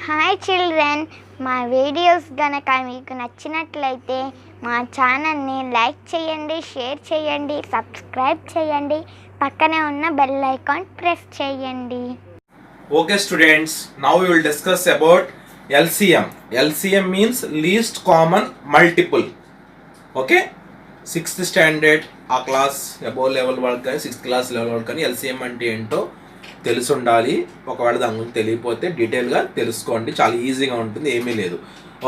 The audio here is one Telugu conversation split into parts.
హాయ్ చిల్డ్రన్, మా వీడియోస్ గనక మీకు నచ్చినట్లయితే మా ఛానల్ని లైక్ చేయండి, షేర్ చేయండి, సబ్స్క్రైబ్ చేయండి, పక్కనే ఉన్న బెల్ ఐకాన్ ప్రెస్ చేయండి. Okay students, now we will discuss about LCM. LCM means least common multiple. Okay, 6th standard ఆ క్లాస్ అబోవ్ లెవెల్ వాళ్ళకి కానీ 6th క్లాస్ లెవెల్ వాళ్ళకి కానీ LCM అంటే ఏంటో తెలిసి ఉండాలి. ఒకవేళ దాని గురించి తెలియకపోతే డీటెయిల్గా తెలుసుకోండి, చాలా ఈజీగా ఉంటుంది, ఏమీ లేదు.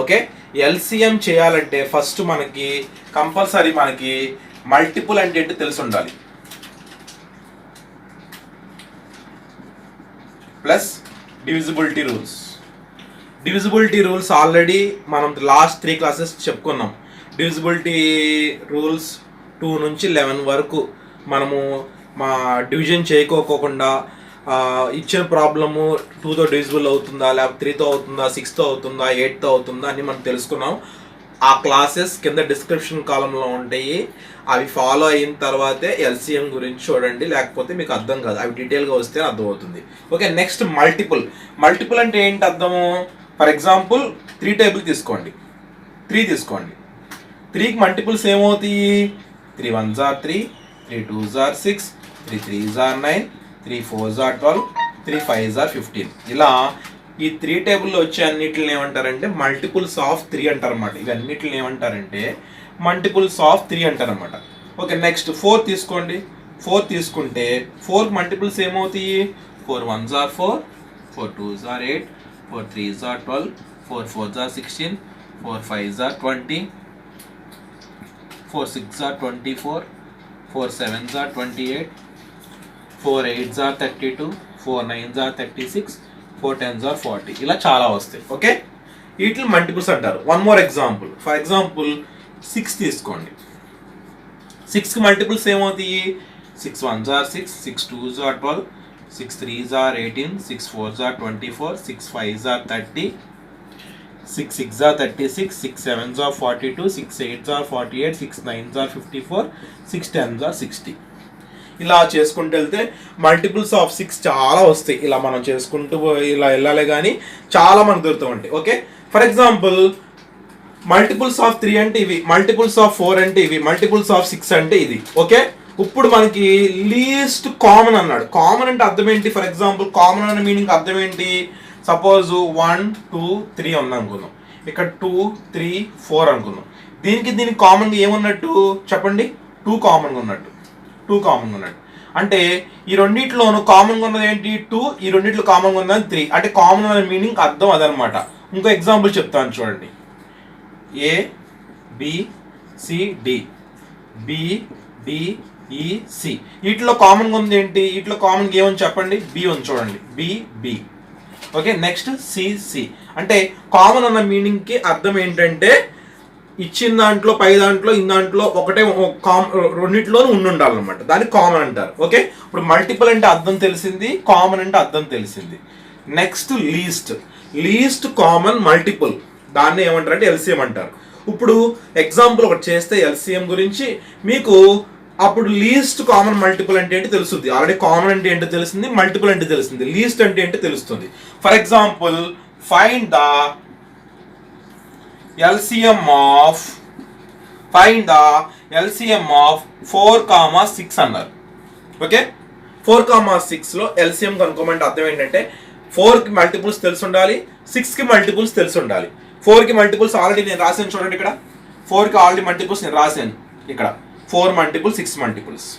ఓకే, LCM చేయాలంటే ఫస్ట్ మనకి కంపల్సరీ మనకి మల్టిపుల్ అంటే ఏంటో తెలిసి ఉండాలి, plus divisibility rules. Divisibility rules already మనం లాస్ట్ 3 క్లాసెస్ చెప్పుకున్నాం. డివిజిబిలిటీ రూల్స్ 2 నుంచి 11 వరకు మనము మా డివిజన్ చేయకోకుండా ఇచ్చిన ప్రాబ్లము 2తో డివిజిబుల్ అవుతుందా, లేకపోతే 3తో అవుతుందా, 6తో అవుతుందా, 8తో అవుతుందా అని మనం తెలుసుకున్నాం. ఆ క్లాసెస్ కింద డిస్క్రిప్షన్ కాలంలో ఉంటాయి, అవి ఫాలో అయిన తర్వాతే LCM గురించి చూడండి, లేకపోతే మీకు అర్థం కాదు. అవి డీటెయిల్గా వస్తే అర్థమవుతుంది. Okay, next multiple. మల్టిపుల్ అంటే ఏంటి అర్థము? ఫర్ ఎగ్జాంపుల్ 3 టేబుల్ తీసుకోండి, 3 తీసుకోండి. 3కి మల్టిపుల్స్ ఏమవుతాయి? 3 1s are 3, 3 2s are 6, 3 3s are 9, 3 4s are 12, 3 5s are 15. ఇలా ఈ 3 టేబుల్లో వచ్చే అన్నిటిని ఏమంటారంటే మల్టిపుల్స్ ఆఫ్ 3 అంటారు అన్నమాట. ఇవన్నిటిని ఏమంటారంటే మల్టిపుల్స్ ఆఫ్ 3 అంటారు అన్నమాట. ఓకే, నెక్స్ట్ 4 తీసుకోండి. 4 తీసుకుంటే 4 మల్టిపుల్స్ ఏమవుతాయి? 4 1s are 4, 4 2s are 8, 4 3s are 12, 4 4s are 16, 4 5s are 20, 4 6s are 24, 4 7s are 28, 4 8s are 32, 4 9s are 36, 4 10s are 40. ఇలా చాలా వస్తాయి. ఓకే, వీటిని మల్టిపుల్స్ అంటారు. One more example. For example 6 తీసుకోండి. 6కి మల్టిపుల్స్ ఏమవుతాయి? 6 1s are 6, 6 2s are 12, 6 3s are 18, 6 4s are 24, 6 5s are 30, 6 6s are 36, 6 7s are 42, 6 8s are 48, 6 9s are 54, 6 10s are 60. ఇలా చేసుకుంటూ వెళ్తే మల్టిపుల్స్ ఆఫ్ 6 చాలా వస్తాయి. ఇలా మనం చేసుకుంటూ ఇలా వెళ్ళాలి, కానీ చాలా మనకు దొరుకుతూ ఉంటాయి. Okay, for example multiples of 3 అంటే ఇవి, మల్టిపుల్స్ ఆఫ్ 4 అంటే ఇవి, మల్టిపుల్స్ ఆఫ్ 6 అంటే ఇది. ఓకే, ఇప్పుడు మనకి లీస్ట్ కామన్ అన్నాడు. కామన్ అంటే అర్థం ఏంటి? ఫర్ ఎగ్జాంపుల్ కామన్ అనే మీనింగ్ అర్థం ఏంటి? సపోజ్ 1 2 3 ఉంది అనుకుందాం, ఇక్కడ 2 3 4 అనుకుందాం. దీనికి కామన్గా ఏమున్నట్టు చెప్పండి? 2 కామన్గా ఉన్నట్టు, 2 కామన్గా ఉన్నట్టు. అంటే ఈ రెండిట్లోనూ కామన్గా ఉన్నది ఏంటి? 2. ఈ రెండిట్లో కామన్గా ఉన్నది 3. అంటే కామన్ అనే మీనింగ్ అర్థం అదనమాట. ఇంకో ఎగ్జాంపుల్ చెప్తాను చూడండి. A B C D, B D E C. వీటిలో కామన్గా ఉంది ఏంటి? వీటిలో కామన్గా ఏమని చెప్పండి? B ఉంది చూడండి, B B. Okay, next C C. అంటే కామన్ అన్న మీనింగ్కి అర్థం ఏంటంటే ఇచ్చిన దాంట్లో, పై దాంట్లో, ఇన్ దాంట్లో ఒకటే రెండిట్లోనూ ఉండాలన్నమాట. దాన్ని కామన్ అంటారు. ఓకే, ఇప్పుడు మల్టిపుల్ అంటే అర్థం తెలిసింది, కామన్ అంటే అర్థం తెలిసింది. Next least. Least common multiple, దాన్ని ఏమంటారు అంటే LCM అంటారు. ఇప్పుడు ఎగ్జాంపుల్ ఒకటి చేస్తే LCM గురించి మీకు అప్పుడు లీస్ట్ కామన్ మల్టిపుల్ అంటే ఏంటి తెలుస్తుంది. ఆల్రెడీ కామన్ అంటే ఏంటో తెలిసింది, మల్టిపుల్ అంటే తెలిసింది, లీస్ట్ అంటే ఏంటో తెలుస్తుంది. For example find the LCM of 4, 6 అన్నారు. ఓకే, 4, 6లో LCM కనుక్కోమంటే అర్థం ఏంటంటే 4కి మల్టిపుల్స్ తెలిసి ఉండాలి, 6కి మల్టిపుల్స్ తెలిసి ఉండాలి. 4కి మల్టిపుల్స్ ఆల్రెడీ నేను రాశాను చూడండి, ఇక్కడ 4కి ఆల్రెడీ మల్టిపుల్స్ నేను రాశాను. ఇక్కడ 4 మల్టిపుల్స్, 6 మల్టిపుల్స్.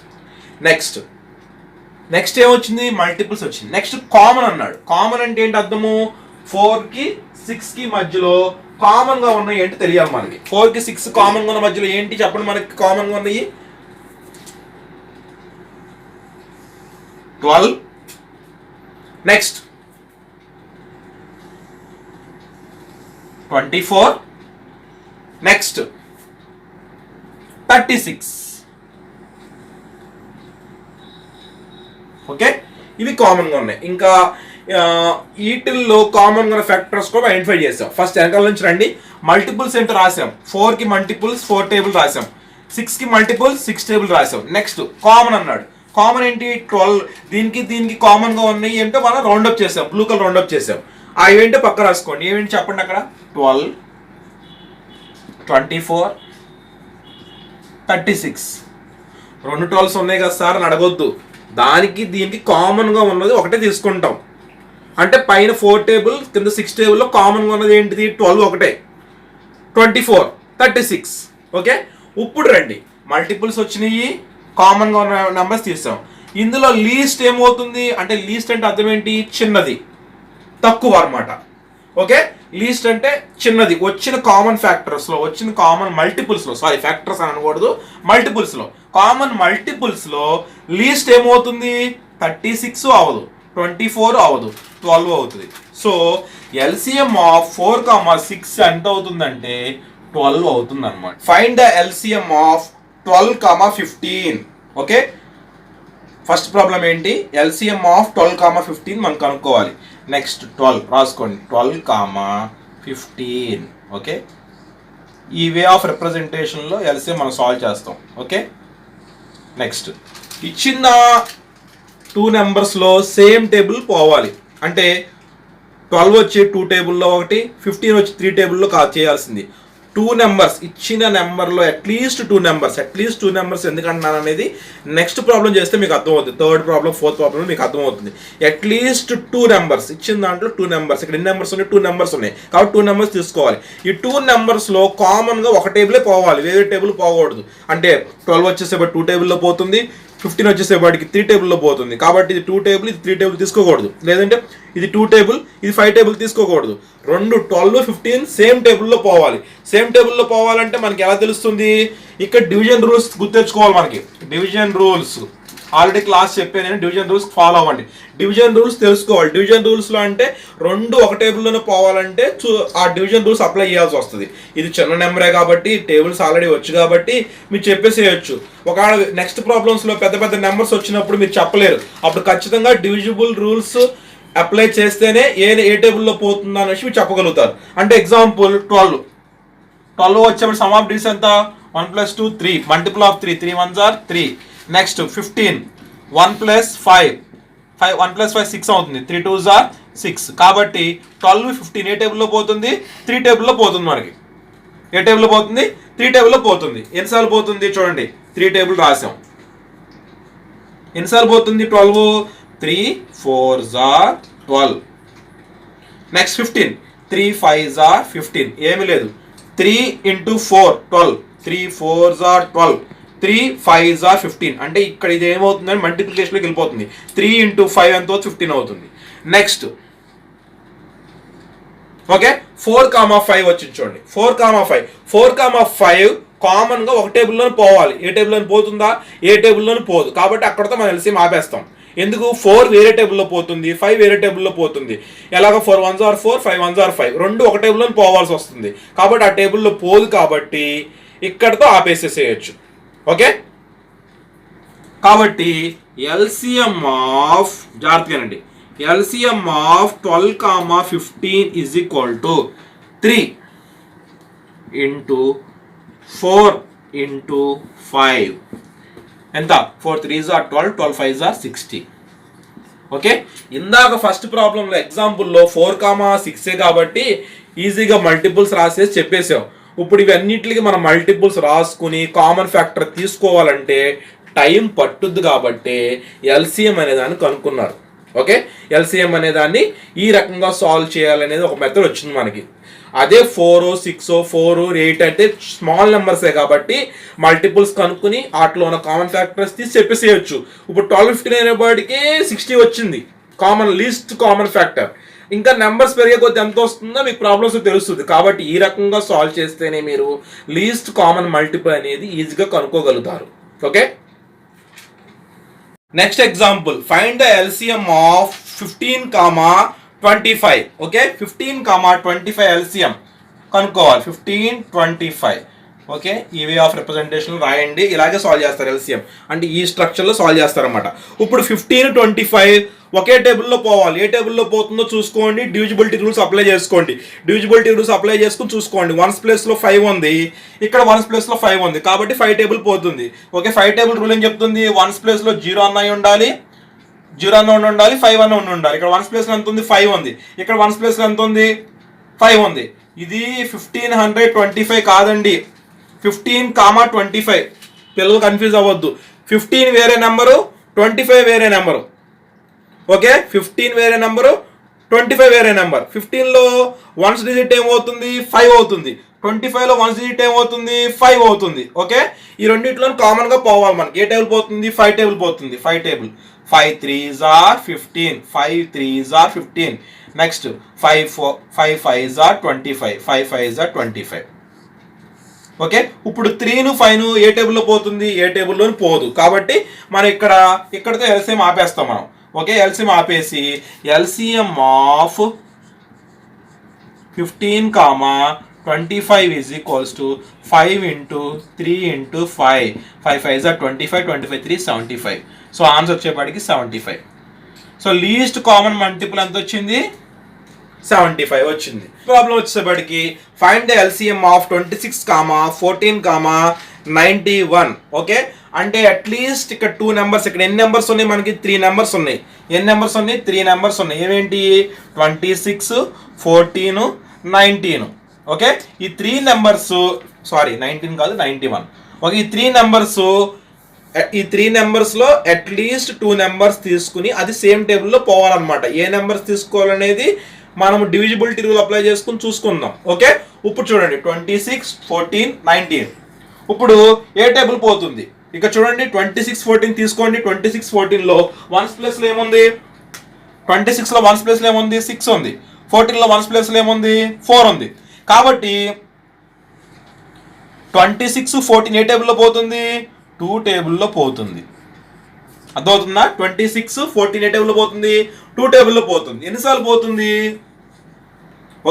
నెక్స్ట్ ఏమొచ్చింది? మల్టిపుల్స్ వచ్చింది. నెక్స్ట్ కామన్ అన్నాడు. కామన్ అంటే ఏంటి అర్థము? 4కి 6కి మధ్యలో కామన్ గా ఉన్నాయి ఏంటి తెలియాలి మనకి. 4కి 6 కామన్ గా ఉన్న మధ్యలో ఏంటి చెప్పండి మనకి? కామన్ గా ఉన్నాయి 12, నెక్స్ట్ 24, నెక్స్ట్ 36. ఓకే, ఇవి కామన్ గా ఉన్నాయి. ఇంకా వీటిల్లో కామన్ గా ఫ్యాక్టర్స్ కూడా ఐడెంటిఫై చేసాం. ఫస్ట్ వెనకాల నుంచి రండి. మల్టిపుల్స్ ఏంటో రాసాం. 4కి మల్టిపుల్స్ 4 టేబుల్ రాసాం, 6కి మల్టిపుల్స్ 6 టేబుల్ రాసాం. నెక్స్ట్ కామన్ అన్నాడు. కామన్ ఏంటి? 12. దీనికి కామన్ గా ఉన్నాయి ఏంటో మనం రౌండప్ చేసాం, బ్లూ కలర్ రౌండప్ చేసాం. ఆ ఈవెంట్ పక్క రాసుకోండి. ఈవెంట్ చెప్పండి అక్కడ. 12, 24, 36. 2 12s ఉన్నాయి కదా సార్ అని అడగొద్దు. దానికి దీనికి కామన్గా ఉన్నది ఒకటే తీసుకుంటాం. అంటే పైన 4 టేబుల్ కింద 6 టేబుల్లో కామన్గా ఉన్నది ఏంటిది? 12 ఒకటే, 24, 36. ఓకే, ఇప్పుడు రండి, మల్టిపుల్స్ వచ్చినాయి, కామన్గా ఉన్న నెంబర్స్ తీసాం. ఇందులో లీస్ట్ ఏమవుతుంది అంటే, లీస్ట్ అంటే అర్థం ఏంటి? చిన్నది, తక్కువ అన్నమాట. ఓకే, లీస్ట్ అంటే చిన్నది. వచ్చిన కామన్ ఫ్యాక్టర్స్లో, వచ్చిన కామన్ మల్టిపుల్స్లో, సారీ ఫ్యాక్టర్స్ అని అనకూడదు, మల్టిపుల్స్లో, కామన్ మల్టిపుల్స్లో లీస్ట్ ఏమవుతుంది? 36 అవ్వదు, 24 అవ్వదు, 12 అవుతుంది. సో ఎల్సిఎం ఆఫ్ 4, 6 ఎంత అవుతుందంటే 12 అవుతుంది అనమాట. Find the LCM of 12, 15. Okay, first problem ఏంటి? ఎల్సిఎం ఆఫ్ 12, 15 మనం కనుక్కోవాలి. నెక్స్ట్ 12 రాసుకోండి, 12, 15. ఓకే, ఈ వే ఆఫ్ రిప్రజెంటేషన్లో ఎల్సిఎం మనం సాల్వ్ చేస్తాం. ఓకే, నెక్స్ట్ ఇచ్చిన 2 నెంబర్స్లో సేమ్ టేబుల్ పోవాలి. అంటే 12 వచ్చి 2 టేబుల్లో ఒకటి, 15 వచ్చి 3 టేబుల్లో చేయాల్సింది. 2 నెంబర్స్ ఇచ్చిన నెంబర్లో అట్లీస్ట్ 2 నెంబర్స్ ఎందుకంటున్నాను అనేది నెక్స్ట్ ప్రాబ్లం చేస్తే మీకు అర్థమవుతుంది. 3rd ప్రాబ్లం 4th ప్రాబ్లం మీకు అర్థమవుతుంది. అట్లీస్ట్ 2 నెంబర్స్ ఇచ్చిన దాంట్లో 2 నెంబర్స్, ఇక్కడ ఎన్ని నెంబర్స్ ఉన్నాయి? 2 నెంబర్స్ ఉన్నాయి కాబట్టి 2 నెంబర్స్ తీసుకోవాలి. ఈ 2 నెంబర్స్లో కామన్గా ఒక టేబులే పోవాలి, వేరే టేబుల్ పోకూడదు. అంటే 12 వచ్చేసేపటి 2 టేబుల్లో పోతుంది, 15 వచ్చేసేపటికి 3 టేబుల్లో పోతుంది. కాబట్టి ఇది 2 టేబుల్, ఇది 3 టేబుల్ తీసుకోకూడదు. లేదంటే ఇది 2 టేబుల్, ఇది 5 టేబుల్ తీసుకోకూడదు. 2 12, 15 సేమ్ టేబుల్లో పోవాలి. సేమ్ టేబుల్లో పోవాలంటే మనకి ఎలా తెలుస్తుంది? ఇక్కడ డివిజన్ రూల్స్ గుర్తెచ్చుకోవాలి. మనకి డివిజన్ రూల్స్ ఆల్రెడీ క్లాస్ చెప్పాను నేను, డివిజన్ రూల్స్ ఫాలో అవ్వండి. డివిజన్ రూల్స్ తెలుసుకోవాలి. డివిజన్ రూల్స్లో అంటే 2 ఒక టేబుల్లోనే పోవాలంటే ఆ డివిజన్ రూల్స్ అప్లై చేయాల్సి వస్తుంది. ఇది చిన్న నెంబరే కాబట్టి టేబుల్స్ ఆల్రెడీ వచ్చు కాబట్టి మీరు చెప్పేసేయచ్చు. ఒకవేళ నెక్స్ట్ ప్రాబ్లమ్స్లో పెద్ద పెద్ద నెంబర్స్ వచ్చినప్పుడు మీరు చెప్పలేరు. అప్పుడు ఖచ్చితంగా డివిజిబుల్ రూల్స్ అప్లై చేస్తేనే ఏ టేబుల్లో పోతుందా అనేసి మీరు చెప్పగలుగుతారు. అంటే ఎగ్జాంపుల్ 12 వచ్చేప్పుడు సమ్ ఆఫ్ డివిజన్స్ ఎంత? 1 + 2 3, multiple of 3, 3 1s are 3. Next 15, 1 + 5, 1 + 5 6 అవుతుంది, 3 2s are 6. కాబట్టి 12, 15 ఏ టేబుల్లో పోతుంది? 3 టేబుల్లో పోతుంది. మనకి ఏ టేబుల్లో పోతుంది? 3 టేబుల్లో పోతుంది. ఎన్నిసార్లు పోతుంది చూడండి, 3 టేబుల్ రాసాం. ఎన్నిసార్లు పోతుంది 12? 3 4s are 12. Next 15, 3 5s are 15. ఏమి లేదు, 3 × 4 12, 3 4s are 12, 3 5s are 15. అంటే ఇక్కడ ఇది ఏమవుతుందని మల్టిప్లికేషన్లోకి వెళ్ళిపోతుంది. 3 × 5 ఎంత? 15 అవుతుంది. నెక్స్ట్ ఓకే, 4, 5 వచ్చింది చూడండి. 4, 5 కామన్గా ఒక టేబుల్లోనే పోవాలి. ఏ టేబుల్లోని పోతుందా? ఏ టేబుల్లోని పోదు. కాబట్టి అక్కడతో మనం ఎల్సిఎం ఆపేస్తాం. ఎందుకు? 4 వేరే టేబుల్లో పోతుంది, 5 వేరే టేబుల్లో పోతుంది. ఎలాగ 4 1s are 4, 5 1s are 5. 2 ఒక టేబుల్లో పోవాల్సి వస్తుంది. కాబట్టి ఆ టేబుల్లో పోదు కాబట్టి ఇక్కడతో ఆపేసేసేయచ్చు. ఓకే, కాబట్టి ఎల్సిఎం ఆఫ్, జాగ్రత్తగానండి, LCM of 12, 15 is equal to 3 × 4 × 5. ఎంత? 4 3s are 12, 12 5s are 60. Okay, ఇందాక ఫస్ట్ ప్రాబ్లంలో ఎగ్జాంపుల్లో 4, 6 కాబట్టి ఈజీగా మల్టిపుల్స్ రాసేసి చెప్పేసాం. ఇప్పుడు ఇవన్నిటికి మనం మల్టిపుల్స్ రాసుకుని కామన్ ఫ్యాక్టర్ తీసుకోవాలంటే టైం పట్టుద్ది కాబట్టి ఎల్సిఎం అనేదాన్ని కనుక్కున్నారు. ఓకే, ఎల్సిఎం అనేదాన్ని ఈ రకంగా సాల్వ్ చేయాలనేది ఒక మెథడ్ వచ్చింది మనకి. అదే 4, 6, 4, 8 అంటే స్మాల్ నెంబర్సే కాబట్టి మల్టిపుల్స్ కనుక్కుని వాటిలో ఉన్న కామన్ ఫ్యాక్టర్స్ తీసి చెప్పేసేయచ్చు. ఇప్పుడు 12 15 అనేపాటికి 60 వచ్చింది కామన్, లీస్ట్ కామన్ ఫ్యాక్టర్. ఇంకా నెంబర్స్ పెరిగే కొద్ది ఎంత వస్తుందో మీకు ప్రాబ్లమ్స్ తెలుస్తుంది. కాబట్టి ఈ రకంగా సాల్వ్ చేస్తేనే మీరు లీస్ట్ కామన్ మల్టిపుల్ అనేది ఈజీగా కనుక్కోగలుగుతారు. Okay, next example, find the LCM of 15, 25. Okay, 15, 25 LCM కనుక్కోవాలి. 15, 25. ఓకే, ఈ వే ఆఫ్ రిప్రజెంటేషన్ రాయండి. ఇలాగే సాల్వ్ చేస్తారు ఎల్సిఎం అంటే ఈ స్ట్రక్చర్లో సాల్వ్ చేస్తారన్నమాట. ఇప్పుడు 15, 25 ఒకే టేబుల్లో పోవాలి. ఏ టేబుల్లో పోతుందో చూసుకోండి. డివిజిబిలిటీ రూల్స్ అప్లై చేసుకోండి. డివిజిబిలిటీ రూల్స్ అప్లై చేసుకుని చూసుకోండి. 1s ప్లేస్లో 5 ఉంది, ఇక్కడ 1s ప్లేస్లో 5 ఉంది కాబట్టి 5 టేబుల్ పోతుంది. ఓకే, 5 టేబుల్ రూల్ ఏం చెప్తుంది? 1s ప్లేస్లో 0 అన్నవి ఉండాలి, 0 అన్న ఉండాలి, 5 అన్న ఉండాలి. ఇక్కడ 1's ప్లేస్లో ఎంత ఉంది? 5 ఉంది. ఇక్కడ 1's ప్లేస్లో ఎంత ఉంది? 5 ఉంది. ఇది 1525 కాదండి, 15,25. పిల్లలు కన్ఫ్యూజ్ అవ్వద్దు. 15 వేరే నెంబరు, 25 వేరే నెంబరు. ఓకే, 15 వేరే నెంబరు, 25 వేరే నెంబర్. 15లో 1's డిజిట్ ఏమవుతుంది? 5 అవుతుంది. 25లో 1's డిజిట్ ఏమవుతుంది? 5 అవుతుంది. ఓకే, ఈ రెండింటిలో కామన్గా పోవాలి మనకి. ఏ టేబుల్ పోతుంది? 5 టేబుల్ పోతుంది. 5 table. 5 3s are 15. 5 3s are 15. Next 5 5s are 25. 5 5s are 25. Okay, ఇప్పుడు 3ను 5ను ఏ టేబుల్లో పోతుంది? ఏ టేబుల్లో పోదు. కాబట్టి మనం ఇక్కడతో ఎల్సిఎం ఆపేస్తాం మనం. ఓకే, ఎల్సిఎం ఆపేసి LCM of 15,25 is equals to 5 into 3 into 5. 5 5s are 25. 25 3 75. So answer వచ్చేపాటికి 75. సో లీస్ట్ కామన్ మల్టిపుల్ ఎంత వచ్చింది? 75 వచ్చింది. ప్రాబ్లం వచ్చేసరికి find the LCM of 26, 14, 91. Okay, అంటే అట్లీస్ట్ ఇక్కడ 2 నెంబర్స్, ఇక్కడ ఎన్ని నెంబర్స్ ఉన్నాయి మనకి? 3 నెంబర్స్ ఉన్నాయి. ఎన్ని నెంబర్స్ ఉన్నాయి? 3 నెంబర్స్ ఉన్నాయి. ఏమేంటి? 26, 14, 19. ఓకే, ఈ 3 నెంబర్స్, సారీ 19 కాదు 91. ఓకే, ఈ 3 నెంబర్స్లో అట్లీస్ట్ 2 నెంబర్స్ తీసుకుని అది సేమ్ టేబుల్లో పోవాలన్నమాట. ఏ నెంబర్స్ తీసుకోవాలనేది మనం డివిజిబిలిటీ రూల్ అప్లై చేసుకుని చూసుకుందాం. ఓకే, ఇప్పుడు చూడండి 26, 14, 19. ఇప్పుడు ఏ టేబుల్ పోతుంది? ఇక చూడండి 26, 14 తీసుకోండి. 26, 14లో 1's ప్లేస్లో ఏముంది? 26లో 1's ప్లేస్లో ఏముంది? 6 ఉంది. 14లో 1's ప్లేస్లో ఏముంది? 4 ఉంది. కాబట్టి 26, 14 ఏ టేబుల్లో పోతుంది? 2 టేబుల్లో పోతుంది. అర్థమవుతుందా? 26, 14 ఏ టేబుల్లో పోతుంది? 2 టేబుల్లో పోతుంది. ఎన్నిసార్లు పోతుంది?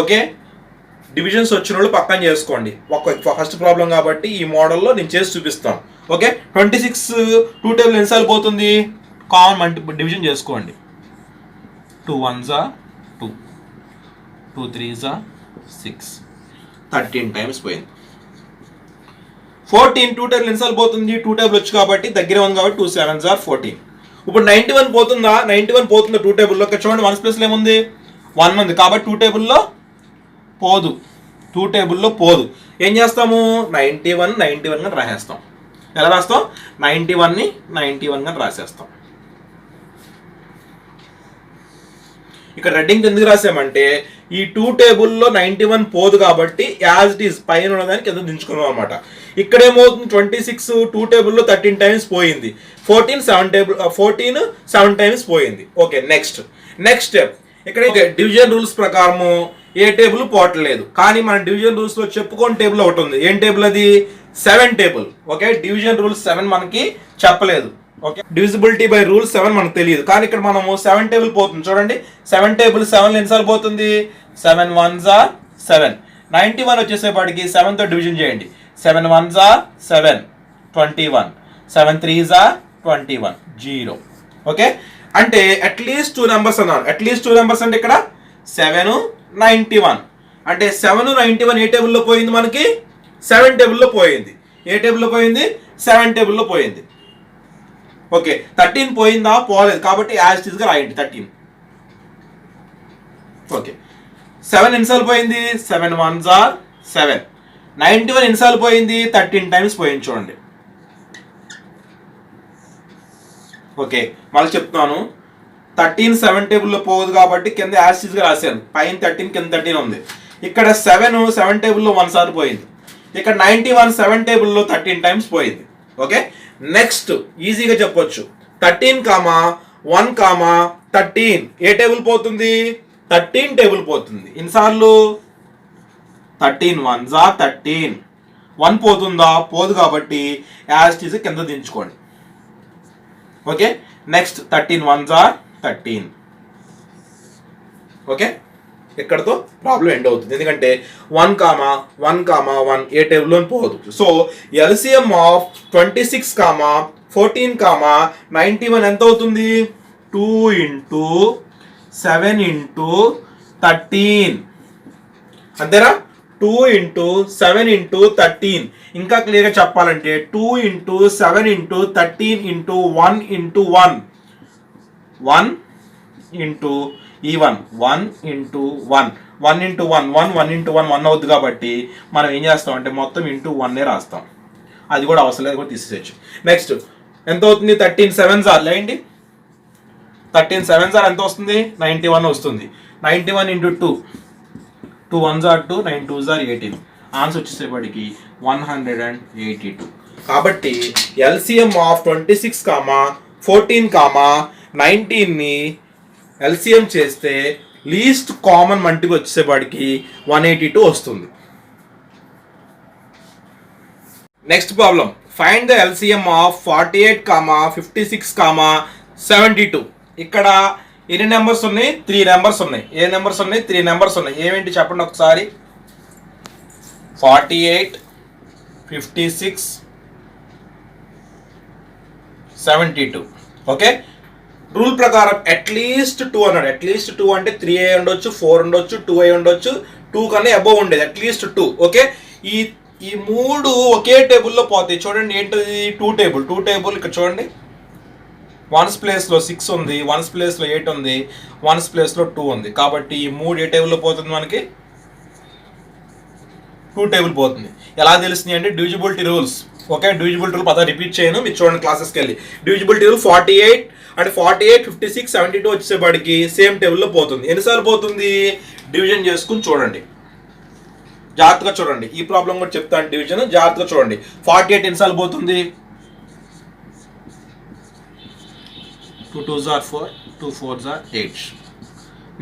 ఓకే, డివిజన్స్ వచ్చిన వాళ్ళు పక్కన చేసుకోండి. ఫస్ట్ ప్రాబ్లం కాబట్టి ఈ మోడల్లో నేను చేసి చూపిస్తాను. ఓకే, 26 2 టేబుల్ ఎన్నిసార్లు పోతుంది? కామన్ మల్టిపుల్ డివిజన్ చేసుకోండి. 2 1s are 2, 2 3s are 6, 13 times పోయింది. 14 2 టేబుల్ ఎన్నిసార్లు పోతుంది? 2 టేబుల్ వచ్చి కాబట్టి దగ్గర ఉంది కాబట్టి 2 7s are 14. ఇప్పుడు 91 పోతుందా? 91 పోతుందా 2 టేబుల్లో? చూడండి 1's ప్లేస్లో ఏముంది? 1 ఉంది. కాబట్టి 2 టేబుల్లో పోదు. 2 టేబుల్లో పోదు. ఏం చేస్తాము? 91 గా రాసేస్తాం. ఎలా రాస్తాం? 91ని 91 గా రాసేస్తాం. ఇక్కడ రెడ్డింగ్ ఎందుకు రాసామంటే ఈ 2 టేబుల్లో 91 పోదు కాబట్టి యాజ్ ఇట్ ఈస్ పైన ఉన్నదాన్ని కింద దించుకున్నాం అనమాట. ఇక్కడ ఏమవుతుంది? 26 2 టేబుల్లో 13 టైమ్స్ పోయింది. 14 7 టైమ్స్ పోయింది. Okay, next step. ఇక్కడ డివిజన్ రూల్స్ ప్రకారము ఏ టేబుల్ పోవట్లేదు. కానీ మన డివిజన్ రూల్స్ లో చెప్పుకోని టేబుల్ ఒకటి ఉంది. ఏం టేబుల్ అది? 7 టేబుల్. ఓకే, డివిజన్ రూల్ 7 మనకి చెప్పలేదు. ఓకే, డివిజిబిలిటీ బై రూల్ 7 మనకు తెలియదు. కానీ ఇక్కడ మనము 7 టేబుల్ పోతుంది. చూడండి 7 టేబుల్ 7 ఎన్నిసార్లు పోతుంది? 7 1s are 7. 91 వచ్చేసేపాటికి 7తో డివిజన్ చేయండి. 7 1s are 7, 21. 7 3s are 21, 0. Okay, అంటే అట్లీస్ట్ 2 నెంబర్స్ అన్నాను. అట్లీస్ట్ 2 నెంబర్స్ అంటే ఇక్కడ 7 91. అంటే 7 91 ఏ టేబుల్లో పోయింది మనకి? 7 టేబుల్లో పోయింది. ఏ టేబుల్లో పోయింది? 7 టేబుల్లో పోయింది. ఓకే, 13 పోయిందా? పోలేదు. కాబట్టి యాజ్ ఇట్ ఈస్ గా రాయండి 13. ఓకే, 7 ఎన్నిసార్లు పోయింది? 7 1s are 7. 91 ఎన్నిసార్లు పోయింది? 13 టైమ్స్ పోయింది. చూడండి. ఓకే, మళ్ళీ చెప్తాను. 13 7 టేబుల్లో పోదు కాబట్టి కింద యాజ్ ఇట్ ఈస్ గా రాశాను. పైన 13 కింద 13 ఉంది. ఇక్కడ 7 టేబుల్లో 1 సార్లు పోయింది. ఇక్కడ 91 7 టేబుల్లో 13 టైమ్స్ పోయింది. ఓకే, నెక్స్ట్ ఈజీగా చెప్పొచ్చు. 13, 1, 13 ఏ టేబుల్ పోతుంది? 13 టేబుల్ పోతుంది. ఎన్నిసార్లు? 13 1s are 13. 1 పోతుందా? పోదు కాబట్టి యాజ్ ఇట్ ఈస్ కింద దించుకోండి. Okay, next 13 1s are 13. Okay, ఇక్కడతో ప్రాబ్లం ఎండ్ అవుతుంది. ఎందుకంటే 1, 1 ఏ టేబుల్లో పోదు. సో ఎల్సిఎం ఆఫ్ 26, 14, 91 ఎంత అవుతుంది? 2 into 7 into 13. అంతేనా? 2 into 7 into 13. ఇంకా క్లియర్గా చెప్పాలంటే 2 into 7 into 13 into 1 into 1. 1 into ఈ 1 ఇంటూ 1 ఇంటూ 1 ఇంటూ 1 అవుద్ది కాబట్టి మనం ఏం చేస్తాం అంటే మొత్తం ఇంటూ 1 రాస్తాం. అది కూడా అవసరం లేదు, కూడా తీసేయచ్చు. నెక్స్ట్ ఎంత అవుతుంది? 13 7s లేండి. 13 7s ఎంత వస్తుంది? 91 వస్తుంది. 91 ఇంటూ 2, 2 1s 2, 9 2s 18. ఆన్సర్ వచ్చేసేపటికి 182. కాబట్టి ఎల్సిఎం ఆఫ్ 26, 14, 19ని ఎల్సిఎం చేస్తే లీస్ట్ కామన్ మల్టిపుల్ వచ్చేసేపటికి 182 వస్తుంది. Next problem, find the LCM of 48, 56, 72. ఇక్కడ ఎన్ని నెంబర్స్ ఉన్నాయి? 3 నెంబర్స్ ఉన్నాయి. ఏ నెంబర్స్ ఉన్నాయి? 3 నెంబర్స్ ఉన్నాయి. ఏమేంటి చెప్పండి ఒకసారి. 48, 56, 72. ఓకే, రూల్ ప్రకారం అట్లీస్ట్ 2 అన్నాడు. అట్లీస్ట్ 2 అంటే 3 అయి ఉండొచ్చు, 4 ఉండొచ్చు, 2 అయి ఉండొచ్చు, 2 కన్నా అబోవ్ ఉండేది. అట్లీస్ట్ 2. ఓకే, ఈ 3 ఒకే టేబుల్లో పోతాయి. చూడండి ఏంటది? 2 టేబుల్. ఇక్కడ చూడండి, 1s ప్లేస్లో 6 ఉంది, 1s ప్లేస్లో 8 ఉంది, 1s ప్లేస్లో 2 ఉంది. కాబట్టి ఈ 3 ఏ టేబుల్లో పోతుంది? మనకి 2 టేబుల్ పోతుంది. ఎలా తెలుస్తుంది అంటే divisibility rules. Okay, divisibility rule పదా రిపీట్ చేయను, మీరు చూడండి క్లాసెస్కి వెళ్ళి. డివిజిబిలిటీ రూల్ 48 అంటే 48, 56, 72 వచ్చేసేపాటికి సేమ్ టేబుల్లో పోతుంది. ఎన్నిసార్లు పోతుంది? డివిజన్ చేసుకుని చూడండి, జాగ్రత్తగా చూడండి. ఈ ప్రాబ్లం కూడా చెప్తాను, డివిజన్ జాగ్రత్తగా చూడండి. 48 ఎన్నిసార్లు పోతుంది? 2 2s 4, 2 4s 8.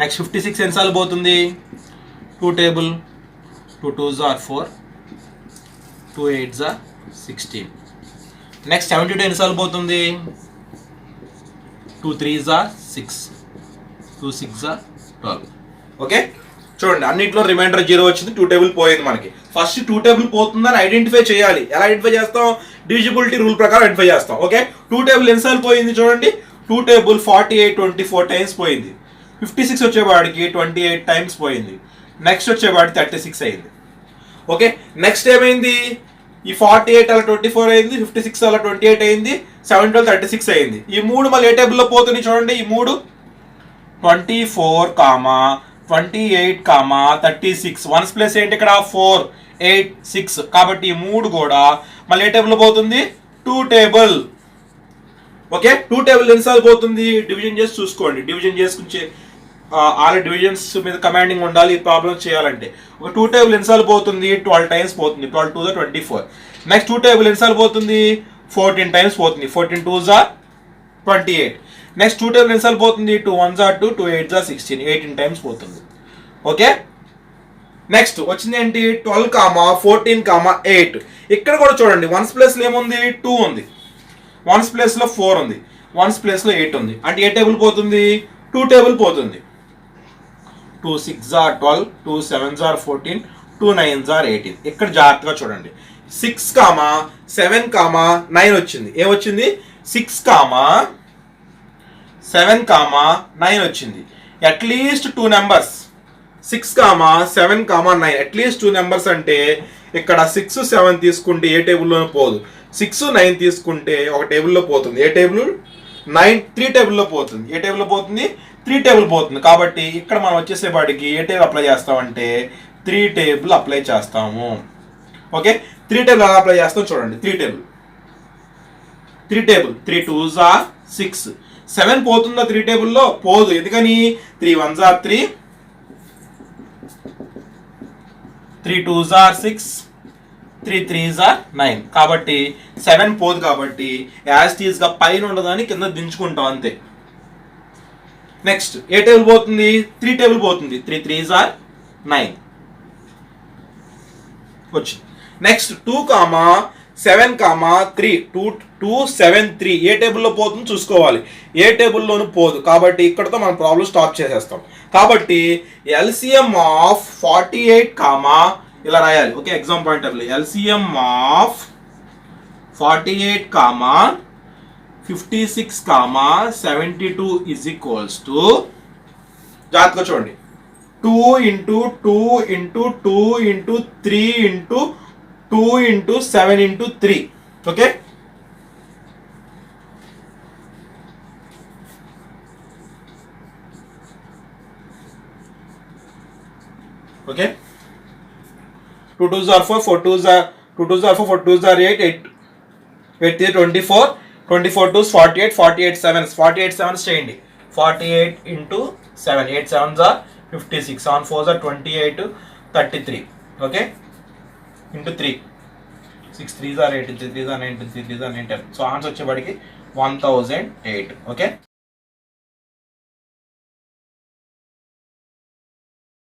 నెక్స్ట్ 56 ఎన్నిసార్లు పోతుంది? 2 టేబుల్, 2 2s 4, 2 8s 16. నెక్స్ట్ 72 ఎన్నిసార్లు పోతుంది? 2 3s 6, 2 6s 12. ఓకే, చూడండి అన్నింటిలో రిమైండర్ 0 వచ్చింది, 2 టేబుల్ పోయింది మనకి. ఫస్ట్ 2 టేబుల్ పోతుందని ఐడెంటిఫై చేయాలి. ఎలా ఐడెంటిఫై చేస్తాం? డివిజిబిలిటీ రూల్ ప్రకారం ఐడెంటిఫై చేస్తాం. ఓకే, 2 టేబుల్ ఎన్నిసార్లు పోయింది చూడండి. 2 టేబుల్ 48 24 టైమ్స్ పోయింది. 56 వచ్చేవాడికి 28 టైమ్స్ పోయింది. నెక్స్ట్ వచ్చేవాడికి 36 అయింది. ఓకే, నెక్స్ట్ ఏమైంది? ఈ 48 అలా 24 అయింది, 56 అలా 28 అయింది, 72 36 అయింది. ఈ 3 మళ్ళీ ఏ టేబుల్లో పోతుంది చూడండి. ఈ 3 24, 28, 36. 1s ప్లేస్ ఏంటి ఇక్కడ? 4 8 6. కాబట్టి ఈ 3 కూడా మళ్ళీ ఏ టేబుల్లో పోతుంది? 2 టేబుల్. ఓకే, 2 టేబుల్ ఎన్నిసార్లు పోతుంది? డివిజన్ చేసి చూసుకోండి. డివిజన్ చేసుకుని ఆల్ డివిజన్స్ మీద కమాండింగ్ ఉండాలి ఈ ప్రాబ్లం చేయాలంటే. ఒక 2 టేబుల్ ఎన్నిసార్లు పోతుంది? 12 టైమ్స్ పోతుంది. 12 2s 24. నెక్స్ట్ 2 టేబుల్ ఎన్నిసార్లు పోతుంది? 14 టైమ్స్ పోతుంది. 14 2s 28. నెక్స్ట్ 2 టేబుల్ ఎన్నిసార్లు పోతుంది? 2 1s 2, 2 8s 16. 18 టైమ్స్ పోతుంది. ఓకే, నెక్స్ట్ వచ్చింది ఏంటి? 12, 14, 8. ఇక్కడ కూడా చూడండి 1s ప్లేస్లో ఏముంది? 2 ఉంది. 1s ప్లేస్లో 4 ఉంది. 1s ప్లేస్లో 8 ఉంది. అంటే ఏ టేబుల్ పోతుంది? 2 టేబుల్ పోతుంది. 2 6s 12, 2 7s 14, 2 9s 18. ఇక్కడ జాగ్రత్తగా చూడండి. 6, 7, 9 వచ్చింది. ఏమొచ్చింది? 6, 7, 9 వచ్చింది. At least 2 numbers. 6, 7, 9 అట్లీస్ట్ 2 నెంబర్స్ అంటే ఇక్కడ 6 7 తీసుకుంటే ఏ టేబుల్లోనూ పోదు. 6 9 తీసుకుంటే ఒక టేబుల్లో పోతుంది. ఏ టేబుల్? 9 3 టేబుల్లో పోతుంది. ఏ టేబుల్లో పోతుంది? 3 టేబుల్ పోతుంది. కాబట్టి ఇక్కడ మనం వచ్చేసేపాటికి ఏ టేబుల్ అప్లై చేస్తామంటే 3 టేబుల్ అప్లై చేస్తాము. ఓకే, 3 టేబుల్ ఎలా అప్లై చేస్తాం చూడండి. 3 టేబుల్ 3 2s 6. 7 పోతుందా 3 టేబుల్లో? పోదు. ఎందుకని? 3 1s 3, 3 2s 6, 3 3s 9. కాబట్టి 7 పోదు. కాబట్టి యాజ్ ఇట్ ఈస్ గా పైన ఉండదని కింద దించుకుంటాం అంతే. నెక్స్ట్ ఏ టేబుల్ పోతుంది? 3 టేబుల్ పోతుంది. 3 3s 9 వచ్చింది. నెక్స్ట్ 2, 7, 3, 2 7 3 ఏ టేబుల్లో పోతుంది చూసుకోవాలి. ఏ టేబుల్లోనూ పోదు. కాబట్టి ఇక్కడతో మనం ప్రాబ్లం స్టాప్ చేసేస్తాం. కాబట్టి ఎల్సిఎం ఆఫ్ 48, ఇలా రాయాలి. Okay, exam point of view. LCM of 48, 56, 72 is equals to, జాగ్రత్తగా చూడండి, 2 into 2 into 2 into 3 into 2 into 7 into 3. Okay, okay 2 2s are 4, 4 2s are 2 2s are 4, 4 2s are 8, 8 3 24, 24 2s 48, 48 7s, 48 7s చేయండి. 48 into 7, 8 7s are 56, 7 4s are 28, 33. Okay into 3, 6 3s are 8, 3 3s are 9, 3 3s are 9, 10. So answer వచ్చేవాడికి 1008. ఓకే